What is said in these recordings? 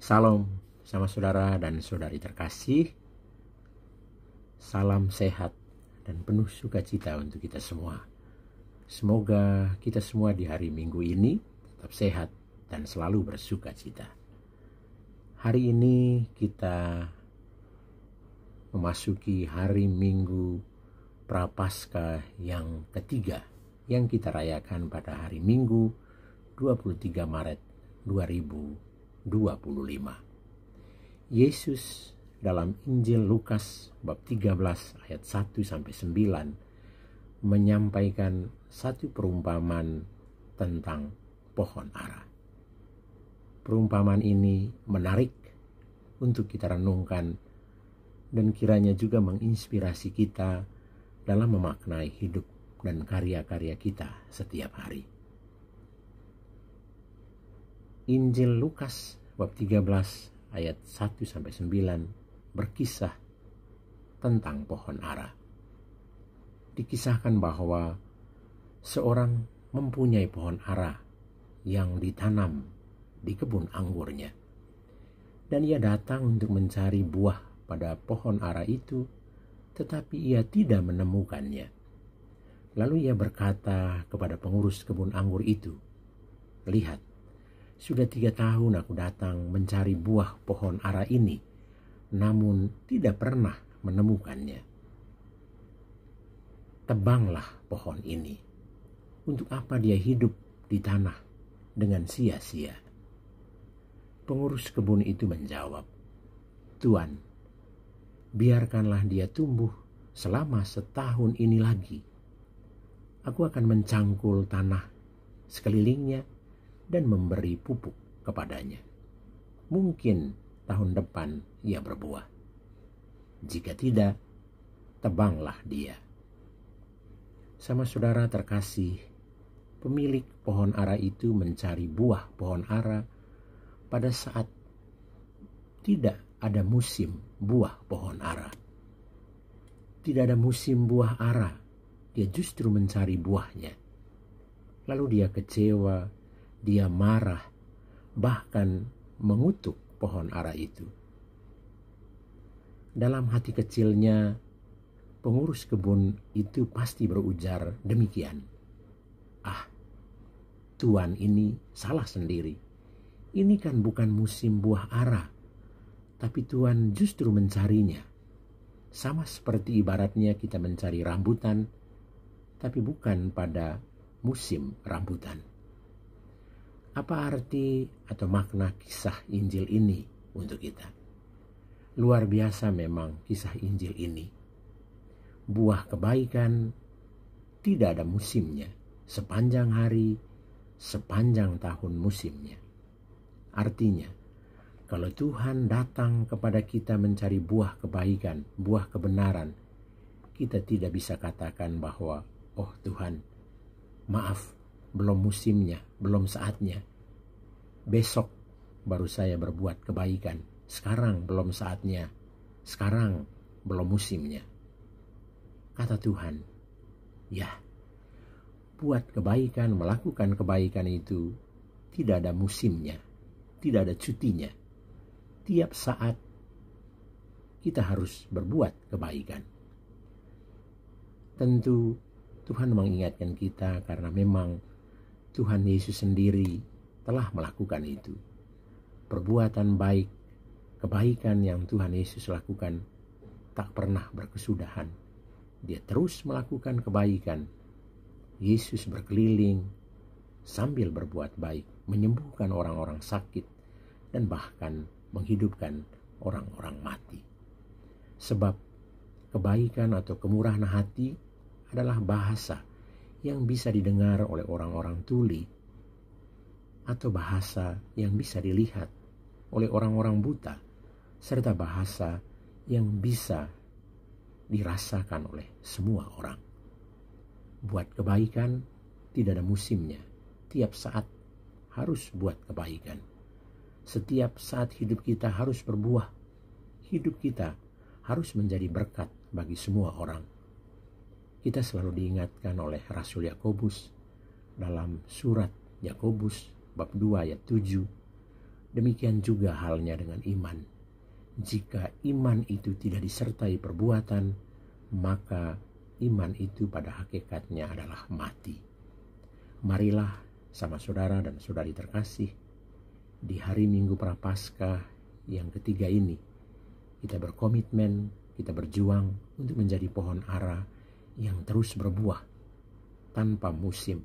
Salam sama saudara dan saudari terkasih. Salam sehat dan penuh sukacita untuk kita semua. Semoga kita semua di hari Minggu ini tetap sehat dan selalu bersukacita. Hari ini kita memasuki hari Minggu Prapaskah yang ketiga yang kita rayakan pada hari Minggu 23 Maret 2025. Yesus dalam Injil Lukas bab 13 ayat 1-9 menyampaikan satu perumpamaan tentang pohon ara. Perumpamaan ini menarik untuk kita renungkan dan kiranya juga menginspirasi kita dalam memaknai hidup dan karya-karya kita setiap hari. Injil Lukas bab 13 ayat 1-9 berkisah tentang pohon ara. Dikisahkan bahwa seorang mempunyai pohon ara yang ditanam di kebun anggurnya. Dan ia datang untuk mencari buah pada pohon ara itu, tetapi ia tidak menemukannya. Lalu ia berkata kepada pengurus kebun anggur itu, "Lihat, sudah 3 tahun aku datang mencari buah pohon ara ini, namun tidak pernah menemukannya. Tebanglah pohon ini. Untuk apa dia hidup di tanah dengan sia-sia?" Pengurus kebun itu menjawab, "Tuan, biarkanlah dia tumbuh selama 1 tahun ini lagi. Aku akan mencangkul tanah sekelilingnya dan memberi pupuk kepadanya. Mungkin tahun depan ia berbuah. Jika tidak, tebanglah dia." Sama saudara terkasih, pemilik pohon ara itu mencari buah pohon ara pada saat tidak ada musim buah pohon ara. Tidak ada musim buah ara, dia justru mencari buahnya. Lalu dia kecewa, dia marah, bahkan mengutuk pohon ara itu. Dalam hati kecilnya, pengurus kebun itu pasti berujar demikian, "Ah, Tuan ini salah sendiri. Ini kan bukan musim buah ara, tapi Tuan justru mencarinya. Sama seperti ibaratnya kita mencari rambutan, tapi bukan pada musim rambutan." Apa arti atau makna kisah Injil ini untuk kita? Luar biasa memang kisah Injil ini. Buah kebaikan tidak ada musimnya, sepanjang hari, sepanjang tahun musimnya. Artinya, kalau Tuhan datang kepada kita mencari buah kebaikan, buah kebenaran, kita tidak bisa katakan bahwa, "Oh Tuhan, maaf, belum musimnya, belum saatnya. Besok baru saya berbuat kebaikan. Sekarang belum saatnya. Sekarang belum musimnya." Kata Tuhan, ya, buat kebaikan, melakukan kebaikan itu tidak ada musimnya, tidak ada cutinya. Tiap saat kita harus berbuat kebaikan. Tentu Tuhan mengingatkan kita karena memang Tuhan Yesus sendiri telah melakukan itu. Perbuatan baik, kebaikan yang Tuhan Yesus lakukan tak pernah berkesudahan. Dia terus melakukan kebaikan. Yesus berkeliling sambil berbuat baik, menyembuhkan orang-orang sakit, dan bahkan menghidupkan orang-orang mati. Sebab kebaikan atau kemurahan hati adalah bahasa yang bisa didengar oleh orang-orang tuli, atau bahasa yang bisa dilihat oleh orang-orang buta, serta bahasa yang bisa dirasakan oleh semua orang. Buat kebaikan tidak ada musimnya. Tiap saat harus buat kebaikan. Setiap saat hidup kita harus berbuah. Hidup kita harus menjadi berkat bagi semua orang. Kita selalu diingatkan oleh Rasul Yakobus dalam surat Yakobus bab 2 ayat 7 Demikian juga halnya dengan iman. Jika iman itu tidak disertai perbuatan, maka iman itu pada hakikatnya adalah mati. Marilah sama saudara dan saudari terkasih, di hari Minggu Prapaskah yang ketiga ini, kita berkomitmen, kita berjuang untuk menjadi pohon ara yang terus berbuah tanpa musim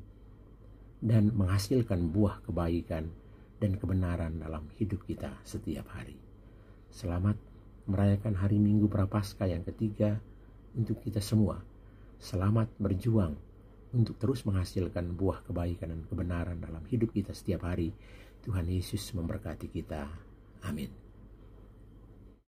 dan menghasilkan buah kebaikan dan kebenaran dalam hidup kita setiap hari. Selamat merayakan hari Minggu Prapaskah yang ketiga untuk kita semua. Selamat berjuang untuk terus menghasilkan buah kebaikan dan kebenaran dalam hidup kita setiap hari. Tuhan Yesus memberkati kita. Amin.